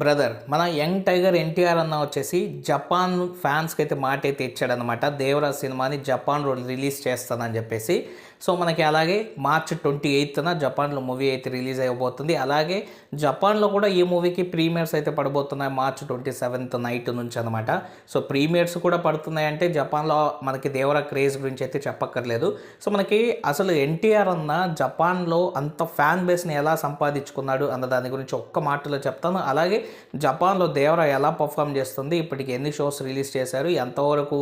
Brother మన young tiger NTR అన్న వచ్చేసి జపాన్ ఫ్యాన్స్కి అయితే మాట అయితే ఇచ్చాడనమాట. దేవరాజ్ సినిమాని జపాన్లో రిలీజ్ చేస్తానని చెప్పేసి. సో మనకి అలాగే మార్చ్ 28న జపాన్లో మూవీ అయితే రిలీజ్ అయిపోతుంది. అలాగే జపాన్లో కూడా ఈ మూవీకి ప్రీమియర్స్ అయితే పడబోతున్నాయి మార్చ్ 27th నైట్ నుంచి అనమాట. సో ప్రీమియర్స్ కూడా పడుతున్నాయి అంటే జపాన్లో మనకి దేవరా క్రేజ్ గురించి అయితే చెప్పక్కర్లేదు. సో మనకి అసలు ఎన్టీఆర్ అన్న జపాన్లో అంత ఫ్యాన్ బేస్ని ఎలా సంపాదించుకున్నాడు అన్న దాని గురించి ఒక్క మాటలో చెప్తాను. అలాగే జపాన్లో దేవరా ఎలా పర్ఫామ్ చేస్తుంది, ఇప్పటికి ఎన్ని షోస్ రిలీజ్ చేశారు, ఎంతవరకు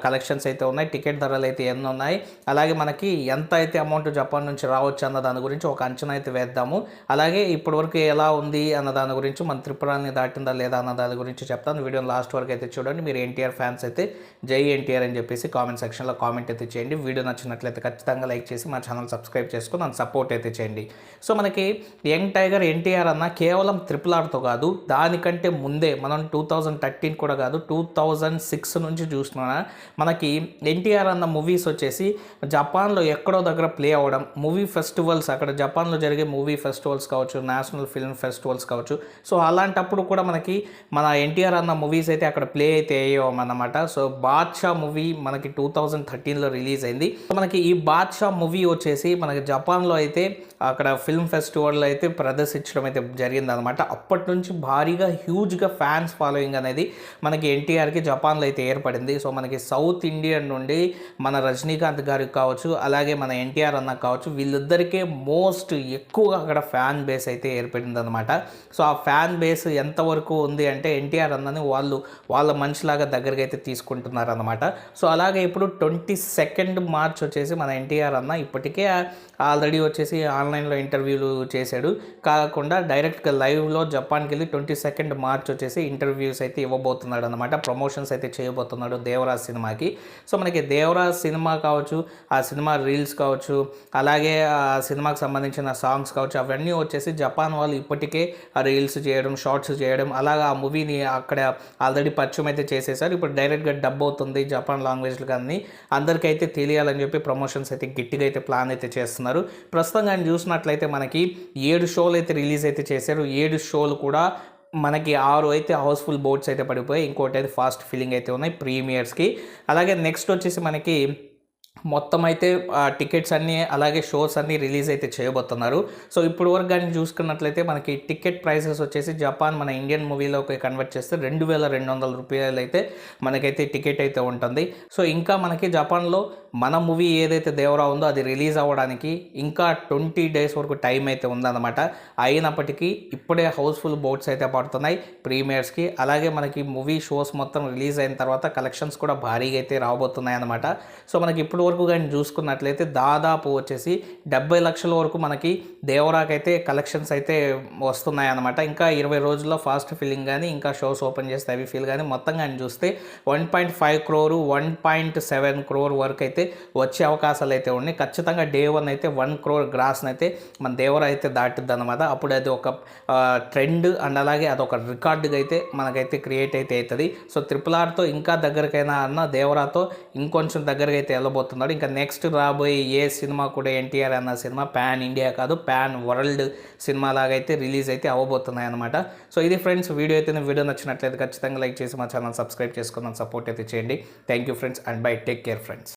కలెక్షన్స్ అయితే ఉన్నాయి, టికెట్ ధరలు అయితే ఎన్ని ఉన్నాయి, అలాగే మనకి ఎంత అయితే అమౌంట్ జపాన్ నుంచి రావచ్చు అన్న దాని గురించి ఒక అంచనా అయితే వేద్దాము. అలాగే ఇప్పటివరకు ఎలా ఉంది అన్న దాని గురించి మన త్రిపురాని దాటిందా లేదా అన్న దాని గురించి చెప్తాను. వీడియోని లాస్ట్ వరకు అయితే చూడండి. మీరు ఎన్టీఆర్ ఫ్యాన్స్ అయితే జై ఎన్టీఆర్ అని చెప్పేసి కామెంట్ సెక్షన్లో కామెంట్ అయితే చేయండి. వీడియో నచ్చినట్లయితే ఖచ్చితంగా లైక్ చేసి మా ఛానల్ సబ్స్క్రైబ్ చేసుకుని నన్ను సపోర్ట్ అయితే చేయండి. సో మనకి యంగ్ టైగర్ ఎన్టీఆర్ అన్న కేవలం RRRతో కాదు, దానికంటే ముందే మనం 2013 కూడా కాదు 2006 నుంచి చూస్తున్నా మనకి ఎన్టీఆర్ అన్న మూవీస్ వచ్చేసి జపాన్లో ఎక్కడో దగ్గర ప్లే అవ్వడం, మూవీ ఫెస్టివల్స్ అక్కడ జపాన్లో జరిగే మూవీ ఫెస్టివల్స్ కావచ్చు, నేషనల్ ఫిల్మ్ ఫెస్టివల్స్ కావచ్చు. సో అలాంటప్పుడు కూడా మనకి మన ఎన్టీఆర్ అన్న మూవీస్ అయితే అక్కడ ప్లే అయితే అయ్యామన్నమాట. సో బాద్షా మూవీ మనకి 2013లో రిలీజ్ అయింది. మనకి ఈ బాద్షా మూవీ వచ్చేసి మనకి జపాన్లో అయితే అక్కడ ఫిల్మ్ ఫెస్టివల్లో అయితే ప్రదర్శించడం అయితే జరిగిందనమాట. అప్పటి నుంచి భారీగా హ్యూజ్గా ఫ్యాన్స్ ఫాలోయింగ్ అనేది మనకి ఎన్టీఆర్కి జపాన్లో అయితే ఏర్పడింది. సో మనకి సౌత్ ఇండియన్ నుండి మన రజనీకాంత్ గారికి కావచ్చు, అలాగే మన ఎన్టీఆర్ అన్న కావచ్చు, వీళ్ళిద్దరికే మోస్ట్ ఎక్కువగా అక్కడ ఫ్యాన్ బేస్ అయితే ఏర్పడింది అనమాట. సో ఆ ఫ్యాన్ బేస్ ఎంతవరకు ఉంది అంటే ఎన్టీఆర్ అన్నని వాళ్ళ మనిషిలాగా దగ్గరికి అయితే తీసుకుంటున్నారు అనమాట. సో అలాగే ఇప్పుడు 22 మార్చ్ వచ్చేసి మన ఎన్టీఆర్ అన్న ఇప్పటికే ఆల్రెడీ వచ్చేసి ఆన్లైన్లో ఇంటర్వ్యూలు చేశాడు. కాకుండా డైరెక్ట్గా లైవ్లో జపాన్కి వెళ్ళి 22 మార్చ్ వచ్చేసి ఇంటర్వ్యూస్ అయితే ఇవ్వబోతున్నాడు అనమాట. ప్రమోషన్స్ అయితే చేయబోతున్నాడు దేవరాజ్ సినిమాకి. సో మనకి దేవరాజ్ సినిమా కావచ్చు, ఆ సినిమా రీల్స్ కావచ్చు, అలాగే ఆ సినిమాకి సంబంధించిన సాంగ్స్ కావచ్చు, అవన్నీ వచ్చేసి జపాన్ వాళ్ళు ఇప్పటికే ఆ రీల్స్ చేయడం, షార్ట్స్ చేయడం, అలాగా ఆ మూవీని అక్కడ ఆల్రెడీ పరిచయం అయితే చేసేసారు. ఇప్పుడు డైరెక్ట్గా డబ్ అవుతుంది జపాన్ లాంగ్వేజ్లో, కానీ అందరికైతే తెలియాలని చెప్పి ప్రమోషన్స్ అయితే గట్టిగా అయితే ప్లాన్ అయితే చేస్తున్నారు. ప్రస్తుతం కానీ చూసినట్లయితే మనకి 7 షోలు అయితే రిలీజ్ అయితే చేశారు. 7 షోలు కూడా మనకి 6 అయితే హౌస్ఫుల్ బోర్డ్స్ అయితే పడిపోయాయి, ఇంకోటి అయితే ఫాస్ట్ ఫిల్లింగ్ అయితే ఉన్నాయి ప్రీమియర్స్కి. అలాగే నెక్స్ట్ వచ్చేసి మనకి మొత్తం అయితే టికెట్స్ అన్నీ అలాగే షోస్ అన్నీ రిలీజ్ అయితే చేయబోతున్నారు. సో ఇప్పుడు వరకు కానీ చూసుకున్నట్లయితే మనకి టికెట్ ప్రైసెస్ వచ్చేసి జపాన్ మన ఇండియన్ మూవీలోకి కన్వర్ట్ చేస్తే 2200 రూపాయలు అయితే మనకైతే టికెట్ అయితే ఉంటుంది. సో ఇంకా మనకి జపాన్లో మన మూవీ ఏదైతే దేవరా ఉందో అది రిలీజ్ అవ్వడానికి ఇంకా 20 days వరకు టైం అయితే ఉందన్నమాట. అయినప్పటికీ ఇప్పుడే హౌస్ఫుల్ బోర్డ్స్ అయితే పడుతున్నాయి ప్రీమియర్స్కి. అలాగే మనకి మూవీ షోస్ మొత్తం రిలీజ్ అయిన తర్వాత కలెక్షన్స్ కూడా భారీగా అయితే రాబోతున్నాయి అన్నమాట. సో మనకి ఇప్పుడు వరకు కానీ చూసుకున్నట్లయితే దాదాపు వచ్చేసి 70 లక్షల వరకు మనకి దేవరాకైతే కలెక్షన్స్ అయితే వస్తున్నాయి అన్నమాట. ఇంకా 20 రోజుల్లో ఫాస్ట్ ఫిల్లింగ్ కానీ ఇంకా షోస్ ఓపెన్ చేస్తే అవి ఫీల్ కానీ మొత్తం కానీ చూస్తే 1.5 crore 1.7 crore వరకు అయితే వచ్చే అవకాశాలు అయితే ఉన్నాయి. ఖచ్చితంగా Day 1 అయితే 1 crore గ్రాస్ని అయితే మన దేవరా అయితే దాటుద్ది అనమాట. అప్పుడు అది ఒక ట్రెండ్ అండ్ అలాగే అదొక రికార్డుగా అయితే మనకైతే క్రియేట్ అయితే అవుతుంది. సో RRRతో ఇంకా దగ్గరకైనా అన్న దేవరాతో ఇంకొంచెం దగ్గరగా అయితే వెళ్ళబోతున్నాడు. ఇంకా నెక్స్ట్ రాబోయే ఏ సినిమా కూడా ఎన్టీఆర్ అన్న సినిమా పాన్ ఇండియా కాదు, పాన్ వరల్డ్ సినిమా లాగా అయితే రిలీజ్ అయితే అవ్వబోతున్నాయి అనమాట. సో ఇది ఫ్రెండ్స్, వీడియో నచ్చినట్లయితే ఖచ్చితంగా లైక్ చేసి మా ఛానల్ సబ్స్క్రైబ్ చేసుకుని సపోర్ట్ అయితే చేయండి. Thank you friends and by, take care friends.